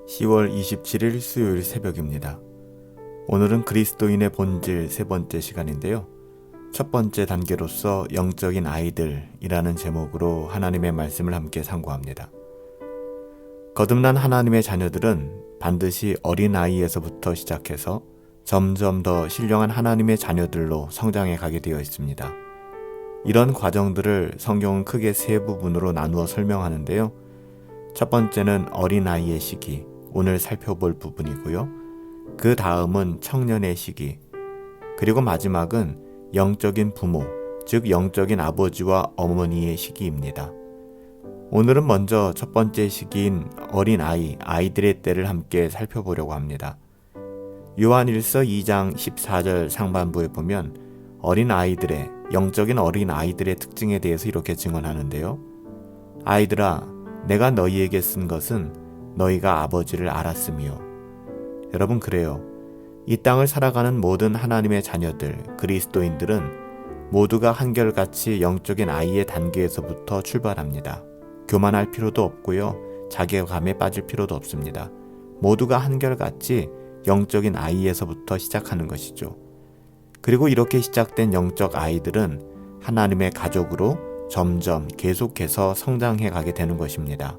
10월 27일 수요일 새벽입니다. 오늘은 그리스도인의 본질 세 번째 시간인데요. 첫 번째 단계로서 영적인 아이들이라는 제목으로 하나님의 말씀을 함께 상고합니다. 거듭난 하나님의 자녀들은 반드시 어린아이에서부터 시작해서 점점 더 신령한 하나님의 자녀들로 성장해 가게 되어 있습니다. 이런 과정들을 성경은 크게 세 부분으로 나누어 설명하는데요. 첫 번째는 어린아이의 시기, 오늘 살펴볼 부분이고요. 그 다음은 청년의 시기, 그리고 마지막은 영적인 부모, 즉 영적인 아버지와 어머니의 시기입니다. 오늘은 먼저 첫 번째 시기인 어린아이, 아이들의 때를 함께 살펴보려고 합니다. 요한일서 2장 14절 상반부에 보면 어린아이들의, 영적인 어린아이들의 특징에 대해서 이렇게 증언하는데요. 아이들아, 내가 너희에게 쓴 것은 너희가 아버지를 알았으며. 여러분, 그래요. 이 땅을 살아가는 모든 하나님의 자녀들, 그리스도인들은 모두가 한결같이 영적인 아이의 단계에서부터 출발합니다. 교만할 필요도 없고요. 자괴감에 빠질 필요도 없습니다. 모두가 한결같이 영적인 아이에서부터 시작하는 것이죠. 그리고 이렇게 시작된 영적 아이들은 하나님의 가족으로 점점 계속해서 성장해 가게 되는 것입니다.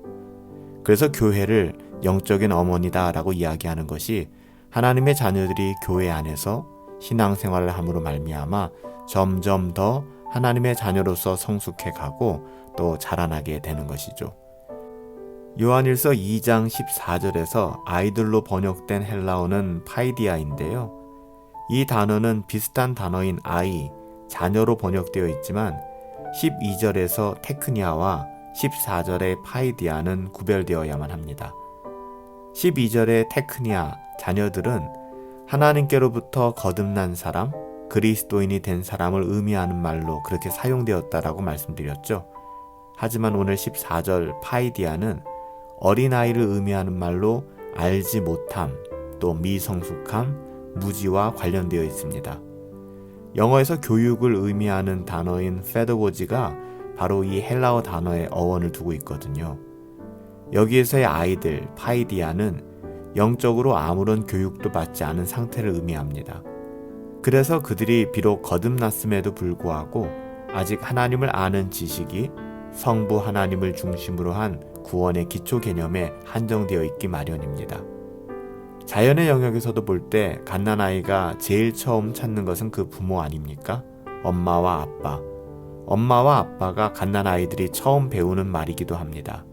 그래서 교회를 영적인 어머니다라고 이야기하는 것이 하나님의 자녀들이 교회 안에서 신앙생활을 함으로 말미암아 점점 더 하나님의 자녀로서 성숙해 가고 또 자라나게 되는 것이죠. 요한일서 2장 14절에서 아이들로 번역된 헬라어는 파이디아인데요. 이 단어는 비슷한 단어인 아이, 자녀로 번역되어 있지만 12절에서 테크니아와 14절의 파이디아는 구별되어야만 합니다. 12절의 테크니아, 자녀들은 하나님께로부터 거듭난 사람, 그리스도인이 된 사람을 의미하는 말로 그렇게 사용되었다라고 말씀드렸죠. 하지만 오늘 14절 파이디아는 어린아이를 의미하는 말로 알지 못함, 또 미성숙함, 무지와 관련되어 있습니다. 영어에서 교육을 의미하는 단어인 페더고지가 바로 이 헬라어 단어의 어원을 두고 있거든요. 여기에서의 아이들, 파이디아는 영적으로 아무런 교육도 받지 않은 상태를 의미합니다. 그래서 그들이 비록 거듭났음에도 불구하고 아직 하나님을 아는 지식이 성부 하나님을 중심으로 한 구원의 기초 개념에 한정되어 있기 마련입니다. 자연의 영역에서도 볼 때 갓난아이가 제일 처음 찾는 것은 그 부모 아닙니까? 엄마와 아빠. 엄마와 아빠가 갓난아이들이 처음 배우는 말이기도 합니다.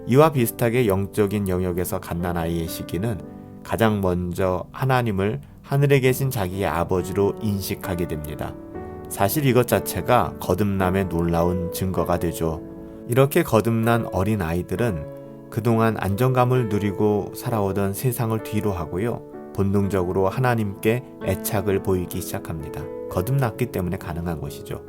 이와 비슷하게 영적인 영역에서 갓난아이의 시기는 가장 먼저 하나님을 하늘에 계신 자기의 아버지로 인식하게 됩니다. 사실 이것 자체가 거듭남의 놀라운 증거가 되죠. 이렇게 거듭난 어린아이들은 그동안 안정감을 누리고 살아오던 세상을 뒤로 하고요. 본능적으로 하나님께 애착을 보이기 시작합니다. 거듭났기 때문에 가능한 것이죠.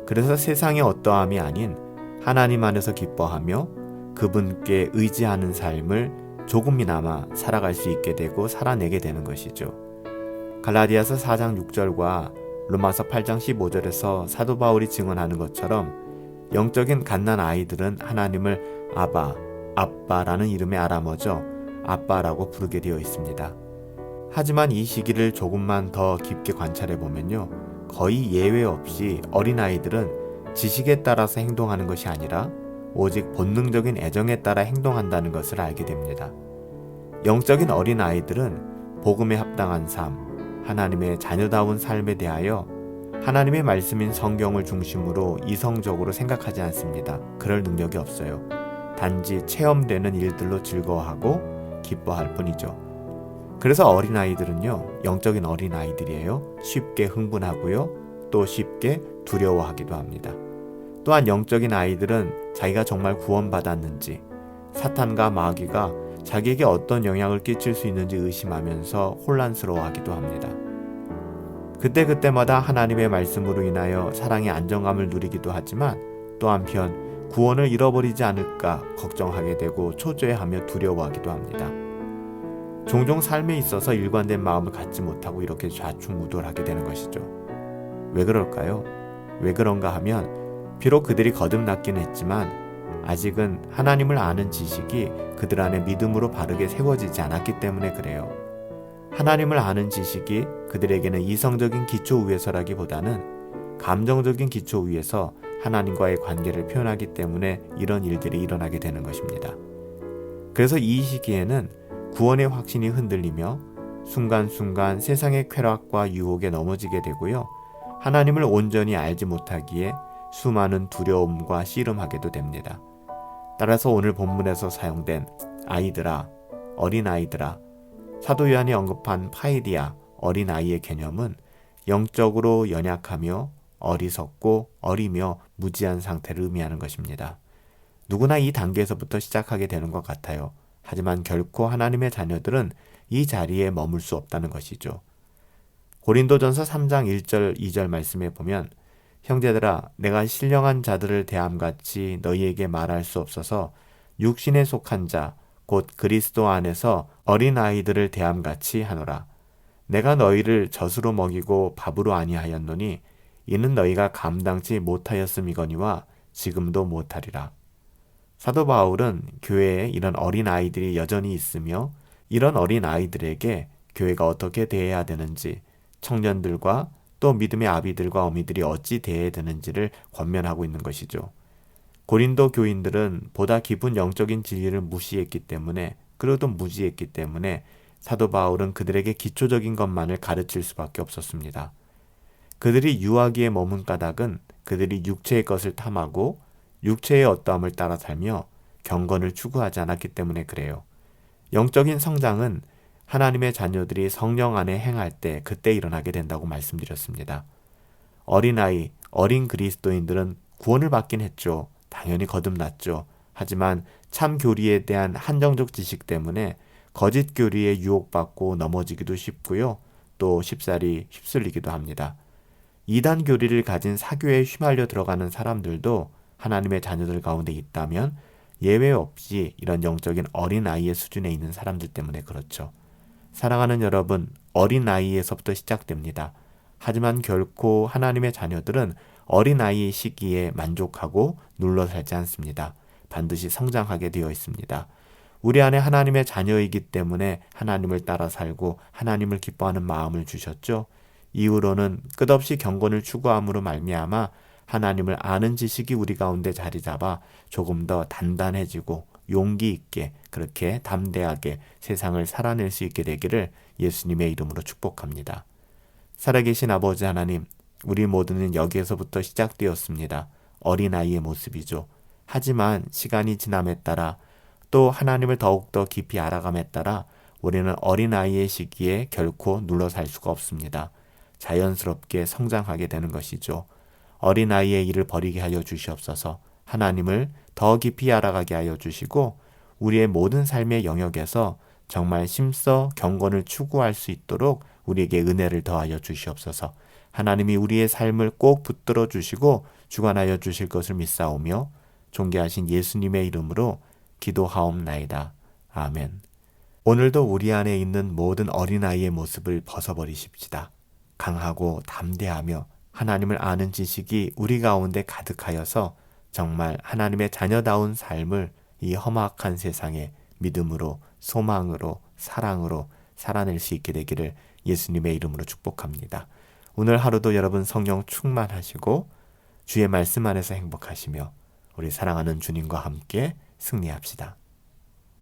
그래서 세상의 어떠함이 아닌 하나님 안에서 기뻐하며 그분께 의지하는 삶을 조금이나마 살아갈 수 있게 되고 살아내게 되는 것이죠. 갈라디아서 4장 6절과 로마서 8장 15절에서 사도 바울이 증언하는 것처럼 영적인 갓난 아이들은 하나님을 아빠라는 이름의 아람어죠. 아빠라고 부르게 되어 있습니다. 하지만 이 시기를 조금만 더 깊게 관찰해 보면요. 거의 예외 없이 어린아이들은 지식에 따라서 행동하는 것이 아니라 오직 본능적인 애정에 따라 행동한다는 것을 알게 됩니다. 영적인 어린아이들은 복음에 합당한 삶, 하나님의 자녀다운 삶에 대하여 하나님의 말씀인 성경을 중심으로 이성적으로 생각하지 않습니다. 그럴 능력이 없어요. 단지 체험되는 일들로 즐거워하고 기뻐할 뿐이죠. 그래서 어린아이들은요, 영적인 어린아이들이에요. 쉽게 흥분하고요, 또 쉽게 두려워하기도 합니다. 또한 영적인 아이들은 자기가 정말 구원받았는지, 사탄과 마귀가 자기에게 어떤 영향을 끼칠 수 있는지 의심하면서 혼란스러워하기도 합니다. 그때그때마다 하나님의 말씀으로 인하여 사랑의 안정감을 누리기도 하지만 또 한편 구원을 잃어버리지 않을까 걱정하게 되고 초조해하며 두려워하기도 합니다. 종종 삶에 있어서 일관된 마음을 갖지 못하고 이렇게 좌충우돌하게 되는 것이죠. 왜 그럴까요? 왜 그런가 하면 비록 그들이 거듭났긴 했지만 아직은 하나님을 아는 지식이 그들 안에 믿음으로 바르게 세워지지 않았기 때문에 그래요. 하나님을 아는 지식이 그들에게는 이성적인 기초 위에서라기보다는 감정적인 기초 위에서 하나님과의 관계를 표현하기 때문에 이런 일들이 일어나게 되는 것입니다. 그래서 이 시기에는 구원의 확신이 흔들리며 순간순간 세상의 쾌락과 유혹에 넘어지게 되고요. 하나님을 온전히 알지 못하기에 수많은 두려움과 씨름하게도 됩니다. 따라서 오늘 본문에서 사용된 아이들아, 어린아이들아, 사도 요한이 언급한 파이디아, 어린아이의 개념은 영적으로 연약하며 어리석고 어리며 무지한 상태를 의미하는 것입니다. 누구나 이 단계에서부터 시작하게 되는 것 같아요. 하지만 결코 하나님의 자녀들은 이 자리에 머물 수 없다는 것이죠. 고린도전서 3장 1절 2절 말씀에 보면 형제들아 내가 신령한 자들을 대함같이 너희에게 말할 수 없어서 육신에 속한 자 곧 그리스도 안에서 어린아이들을 대함같이 하노라. 내가 너희를 젖으로 먹이고 밥으로 아니하였노니 이는 너희가 감당치 못하였음이거니와 지금도 못하리라. 사도 바울은 교회에 이런 어린아이들이 여전히 있으며 이런 어린아이들에게 교회가 어떻게 대해야 되는지, 청년들과 또 믿음의 아비들과 어미들이 어찌 대해야 되는지를 권면하고 있는 것이죠. 고린도 교인들은 보다 깊은 영적인 진리를 무시했기 때문에, 그래도 무지했기 때문에 사도 바울은 그들에게 기초적인 것만을 가르칠 수밖에 없었습니다. 그들이 유아기에 머문 까닭은 그들이 육체의 것을 탐하고 육체의 어떠함을 따라 살며 경건을 추구하지 않았기 때문에 그래요. 영적인 성장은 하나님의 자녀들이 성령 안에 행할 때 그때 일어나게 된다고 말씀드렸습니다. 어린아이, 어린 그리스도인들은 구원을 받긴 했죠. 당연히 거듭났죠. 하지만 참 교리에 대한 한정적 지식 때문에 거짓 교리에 유혹받고 넘어지기도 쉽고요. 또 쉽사리 휩쓸리기도 합니다. 이단 교리를 가진 사교에 휘말려 들어가는 사람들도 하나님의 자녀들 가운데 있다면 예외 없이 이런 영적인 어린아이의 수준에 있는 사람들 때문에 그렇죠. 사랑하는 여러분, 어린아이에서부터 시작됩니다. 하지만 결코 하나님의 자녀들은 어린아이의 시기에 만족하고 눌러 살지 않습니다. 반드시 성장하게 되어 있습니다. 우리 안에 하나님의 자녀이기 때문에 하나님을 따라 살고 하나님을 기뻐하는 마음을 주셨죠. 이후로는 끝없이 경건을 추구함으로 말미암아 하나님을 아는 지식이 우리 가운데 자리 잡아 조금 더 단단해지고 용기 있게 그렇게 담대하게 세상을 살아낼 수 있게 되기를 예수님의 이름으로 축복합니다. 살아계신 아버지 하나님, 우리 모두는 여기에서부터 시작되었습니다. 어린아이의 모습이죠. 하지만 시간이 지남에 따라 또 하나님을 더욱더 깊이 알아감에 따라 우리는 어린아이의 시기에 결코 눌러 살 수가 없습니다. 자연스럽게 성장하게 되는 것이죠. 어린아이의 일을 버리게 하여 주시옵소서. 하나님을 더 깊이 알아가게 하여 주시고 우리의 모든 삶의 영역에서 정말 심써 경건을 추구할 수 있도록 우리에게 은혜를 더하여 주시옵소서. 하나님이 우리의 삶을 꼭 붙들어 주시고 주관하여 주실 것을 믿사오며 존귀하신 예수님의 이름으로 기도하옵나이다. 아멘. 오늘도 우리 안에 있는 모든 어린아이의 모습을 벗어버리십시다. 강하고 담대하며 하나님을 아는 지식이 우리 가운데 가득하여서 정말 하나님의 자녀다운 삶을 이 험악한 세상에 믿음으로, 소망으로, 사랑으로 살아낼 수 있게 되기를 예수님의 이름으로 축복합니다. 오늘 하루도 여러분 성령 충만하시고 주의 말씀 안에서 행복하시며 우리 사랑하는 주님과 함께 승리합시다.